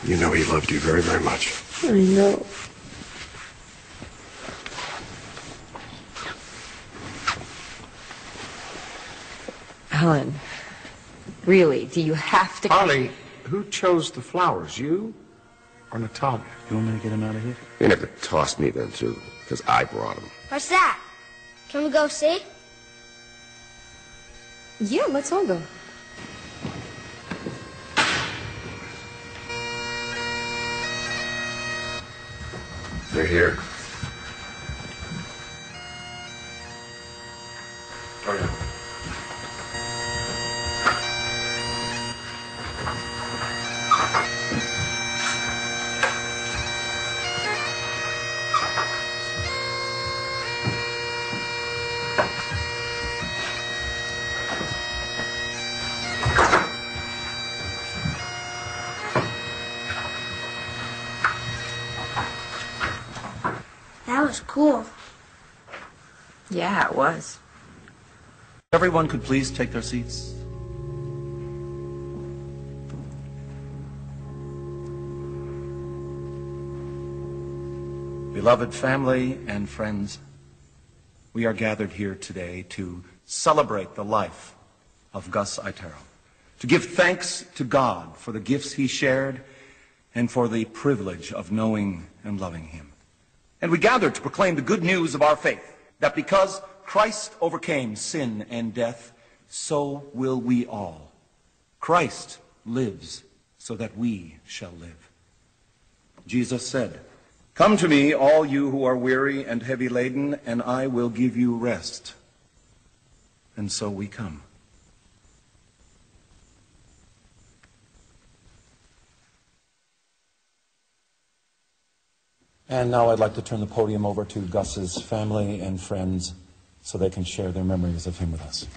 You know he loved you very, very much. I know. Helen, really, do you have to... Harley, who chose the flowers, you or Natalia? You want me to get him out of here? You never tossed me then, too, because I brought him. What's that? Can we go see? Yeah, let's all go. They're here. Oh, yeah. That was cool. Yeah, it was. Everyone could please take their seats. Beloved family and friends, we are gathered here today to celebrate the life of Gus Itero, to give thanks to God for the gifts he shared and for the privilege of knowing and loving him. And we gather to proclaim the good news of our faith, that because Christ overcame sin and death, so will we all. Christ lives so that we shall live. Jesus said, "Come to me, all you who are weary and heavy laden, and I will give you rest." And so we come. And now I'd like to turn the podium over to Gus's family and friends so they can share their memories of him with us.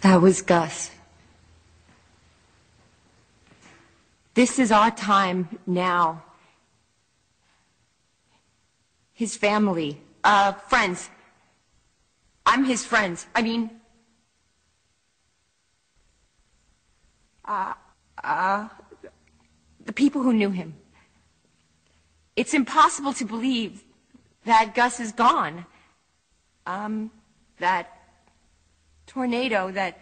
That was Gus. This is our time now. His family, friends. I'm his friends. I mean, the people who knew him. It's impossible to believe that Gus is gone. That tornado that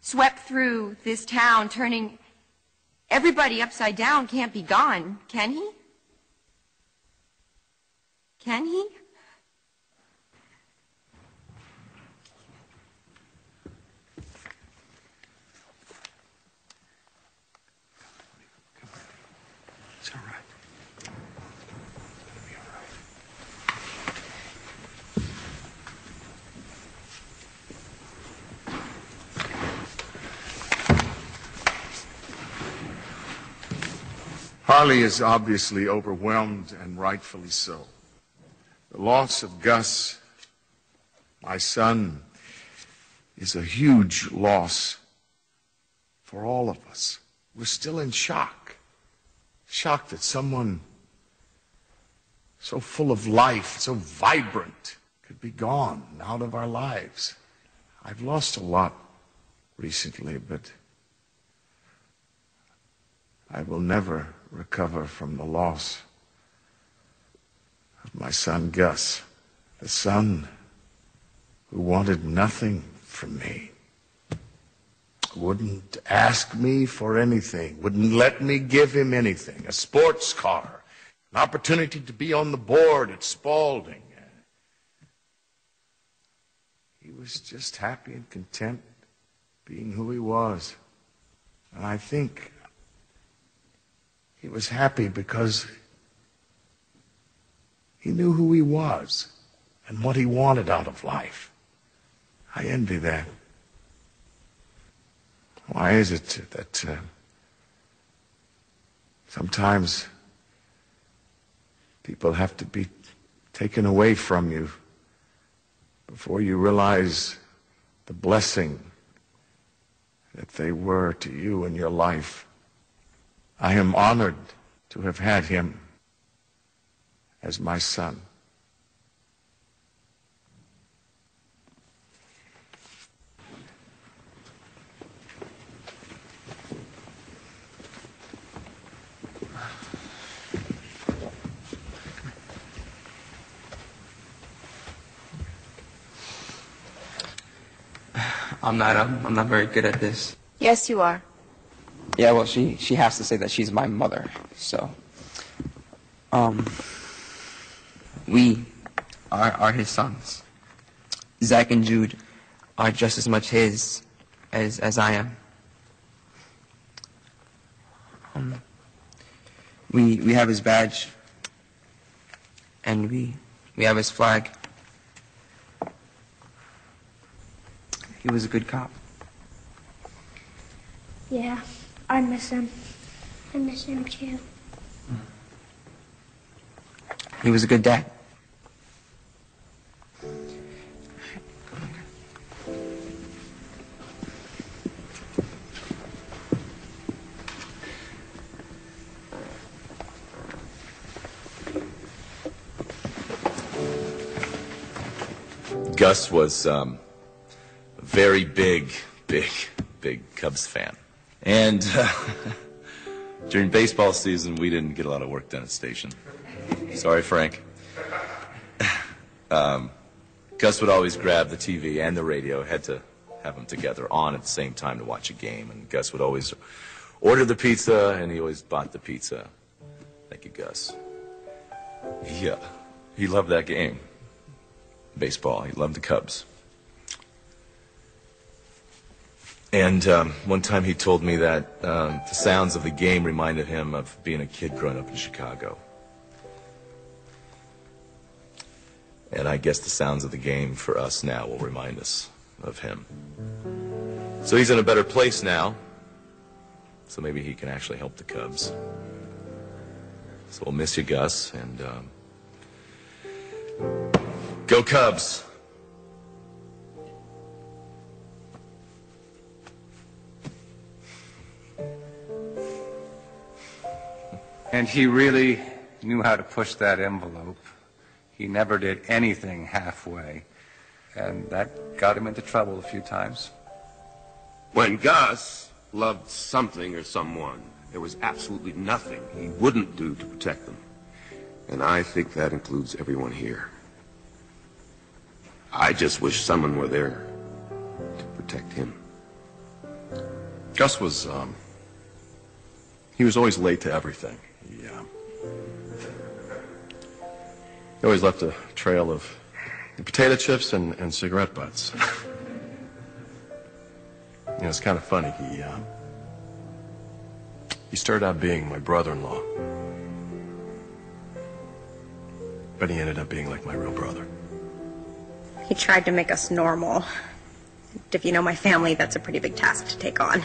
swept through this town, turning everybody upside down, can't be gone, can he? Can he? It's all right. It's gonna be all right. Harley is obviously overwhelmed, and rightfully so. The loss of Gus, my son, is a huge loss for all of us. We're still in shock. Shock that someone so full of life, so vibrant, could be gone out of our lives. I've lost a lot recently, but I will never recover from the loss of my son Gus, the son who wanted nothing from me, wouldn't ask me for anything, wouldn't let me give him anything, a sports car, an opportunity to be on the board at Spalding. He was just happy and content being who he was. And I think he was happy because he knew who he was and what he wanted out of life. I envy that. Why is it that sometimes people have to be taken away from you before you realize the blessing that they were to you in your life. I am honored to have had him as my son. I'm not very good at this. Yes, you are. Yeah, well, she has to say that she's my mother, so. We are his sons. Zach and Jude are just as much his as I am. We have his badge, and we have his flag. He was a good cop. Yeah, I miss him. I miss him too. He was a good dad. Gus was a very big Cubs fan. And during baseball season, we didn't get a lot of work done at station. Sorry, Frank. Gus would always grab the TV and the radio, had to have them together on at the same time to watch a game. And Gus would always order the pizza, and he always bought the pizza. Thank you, Gus. He loved that game. Baseball. He loved the Cubs. And one time he told me that the sounds of the game reminded him of being a kid growing up in Chicago. And I guess the sounds of the game for us now will remind us of him. So he's in a better place now. So maybe he can actually help the Cubs. So we'll miss you, Gus, and go Cubs! And he really knew how to push that envelope. He never did anything halfway. And that got him into trouble a few times. When Gus loved something or someone, there was absolutely nothing he wouldn't do to protect them. And I think that includes everyone here. I just wish someone were there to protect him. Gus was, he was always late to everything. He always left a trail of potato chips and cigarette butts. You know, it's kind of funny. He started out being my brother-in-law, but he ended up being like my real brother. He tried to make us normal. If you know my family, that's a pretty big task to take on.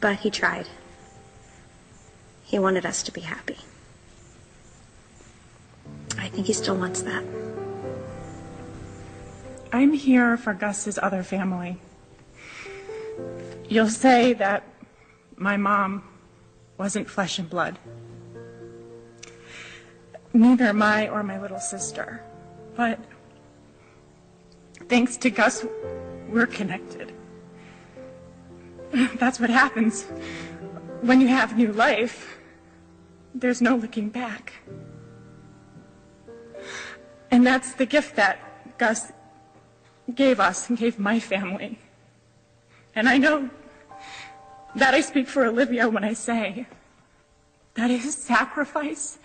But he tried. He wanted us to be happy. I think he still wants that. I'm here for Gus's other family. You'll say that my mom wasn't flesh and blood. Neither am I or my little sister. But thanks to Gus, we're connected. That's what happens when you have new life. There's no looking back. And that's the gift that Gus gave us and gave my family. And I know that I speak for Olivia when I say that his sacrifice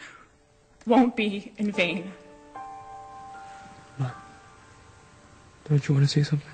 won't be in vain. Don't you want to say something?